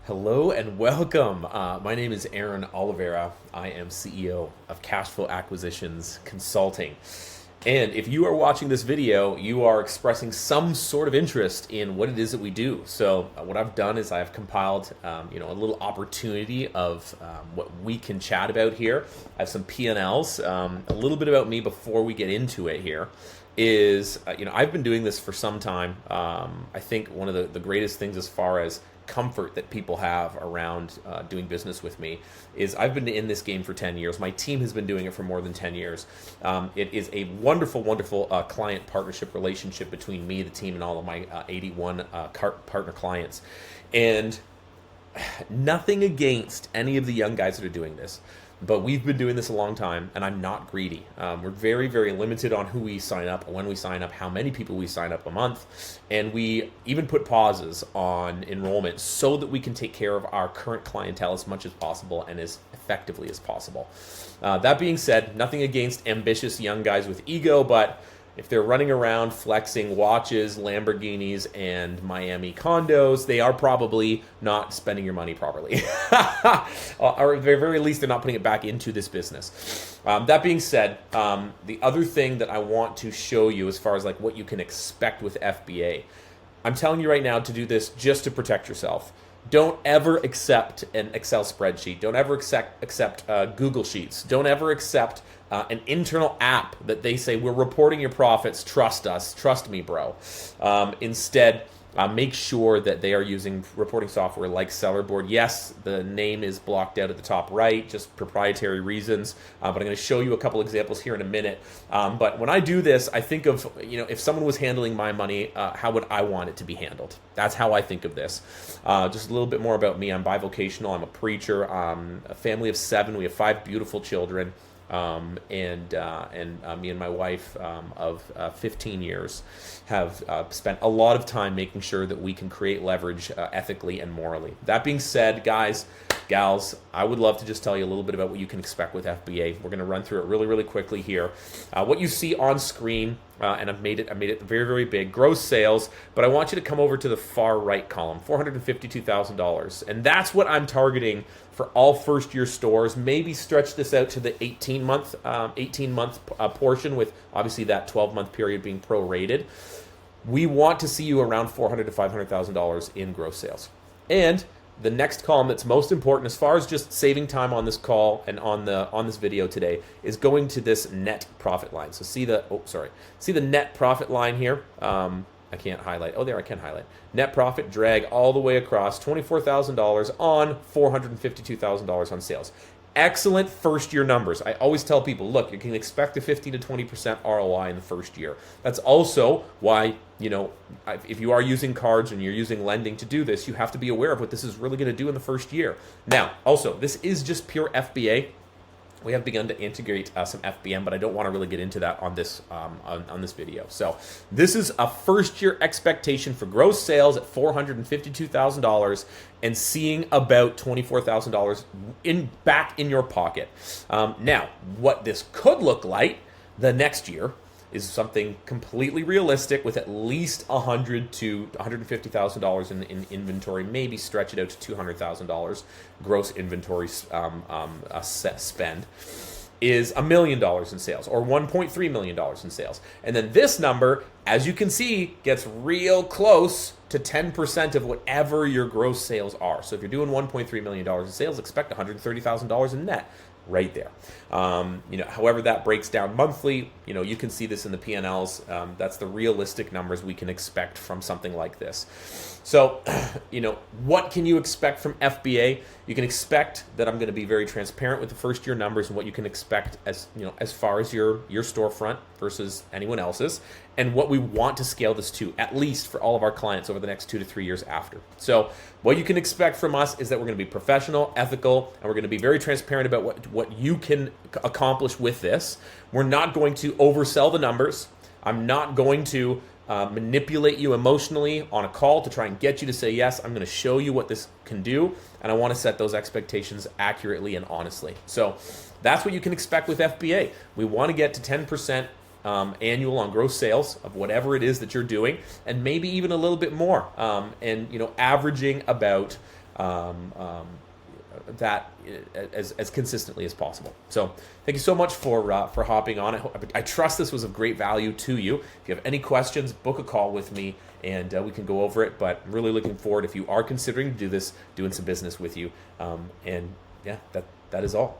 Hello and welcome. My name is Aaron Oliveira. I am CEO of Cashflow Acquisitions Consulting. And if you are watching this video, you are expressing some sort of interest in what it is that we do. So what I've done is I've compiled a little opportunity of what we can chat about here. I have some P&Ls, a little bit about me before we get into it here. I've been doing this for some time. I think one of the greatest things as far as comfort that people have around doing business with me is I've been in this game for 10 years. My team has been doing it for more than 10 years. It is a wonderful, wonderful client partnership relationship between me, the team, and all of my 81 partner clients. And nothing against any of the young guys that are doing this. But we've been doing this a long time, and I'm not greedy. We're very, very limited on who we sign up, when we sign up, how many people we sign up a month, and we even put pauses on enrollment so that we can take care of our current clientele as much as possible and as effectively as possible. That being said, nothing against ambitious young guys with ego, but if they're running around flexing watches, Lamborghinis, and Miami condos, they are probably not spending your money properly. Or at the very least, they're not putting it back into this business. That being said, the other thing that I want to show you as far as like what you can expect with FBA, I'm telling you right now to do this just to protect yourself. Don't ever accept an Excel spreadsheet. Don't ever accept Google Sheets. Don't ever accept an internal app that they say, we're reporting your profits, trust us, trust me, bro. Instead, make sure that they are using reporting software like Sellerboard. Yes, the name is blocked out at the top right, just proprietary reasons, but I'm going to show you a couple examples here in a minute. But when I do this, I think of, if someone was handling my money, how would I want it to be handled? That's how I think of this. Just a little bit more about me. I'm bivocational. I'm a preacher. A family of 7. We have 5 beautiful children. And me and my wife of 15 years have spent a lot of time making sure that we can create leverage ethically and morally. That being said, guys, gals, I would love to just tell you a little bit about what you can expect with FBA. We're going to run through it really, really quickly here. What you see on screen, and I made it very, very big, gross sales, but I want you to come over to the far right column, $452,000. And that's what I'm targeting for all first-year stores. Maybe stretch this out to the 18-month portion, with obviously that 12-month period being prorated. We want to see you around $400,000 to $500,000 in gross sales. And the next column that's most important, as far as just saving time on this call and on this video today, is going to this net profit line. So see the net profit line here. I can't highlight. Oh, there I can highlight. Net profit, drag all the way across, $24,000 on $452,000 on sales. Excellent first-year numbers. I always tell people, look, you can expect a 15 to 20% ROI in the first year. That's also why, if you are using cards and you're using lending to do this, you have to be aware of what this is really going to do in the first year. Now, also, this is just pure FBA. We have begun to integrate some FBM, but I don't want to really get into that on this on this video. So this is a first-year expectation for gross sales at $452,000 and seeing about $24,000 back in your pocket. Now, what this could look like the next year is something completely realistic with at least $100,000 to $150,000 in inventory, maybe stretch it out to $200,000 gross inventory spend, is $1 million in sales or $1.3 million in sales. And then this number, as you can see, gets real close to 10% of whatever your gross sales are. So if you're doing $1.3 million in sales, expect $130,000 in net. Right there. However that breaks down monthly, you can see this in the P&Ls. That's the realistic numbers we can expect from something like this. So, what can you expect from FBA? You can expect that I'm going to be very transparent with the first year numbers and what you can expect as far as your storefront versus anyone else's, and what we want to scale this to, at least for all of our clients over the next 2 to 3 years after. So what you can expect from us is that we're going to be professional, ethical, and we're going to be very transparent about what you can accomplish with this. We're not going to oversell the numbers. I'm not going to manipulate you emotionally on a call to try and get you to say yes. I'm going to show you what this can do, and I want to set those expectations accurately and honestly. So that's what you can expect with FBA. We want to get to 10% annual on gross sales of whatever it is that you're doing, and maybe even a little bit more, and averaging about that as consistently as possible. So thank you so much for hopping on. I trust this was of great value to you. If you have any questions, book a call with me and we can go over it. But really looking forward, if you are considering to do this, doing some business with you. And yeah, that is all.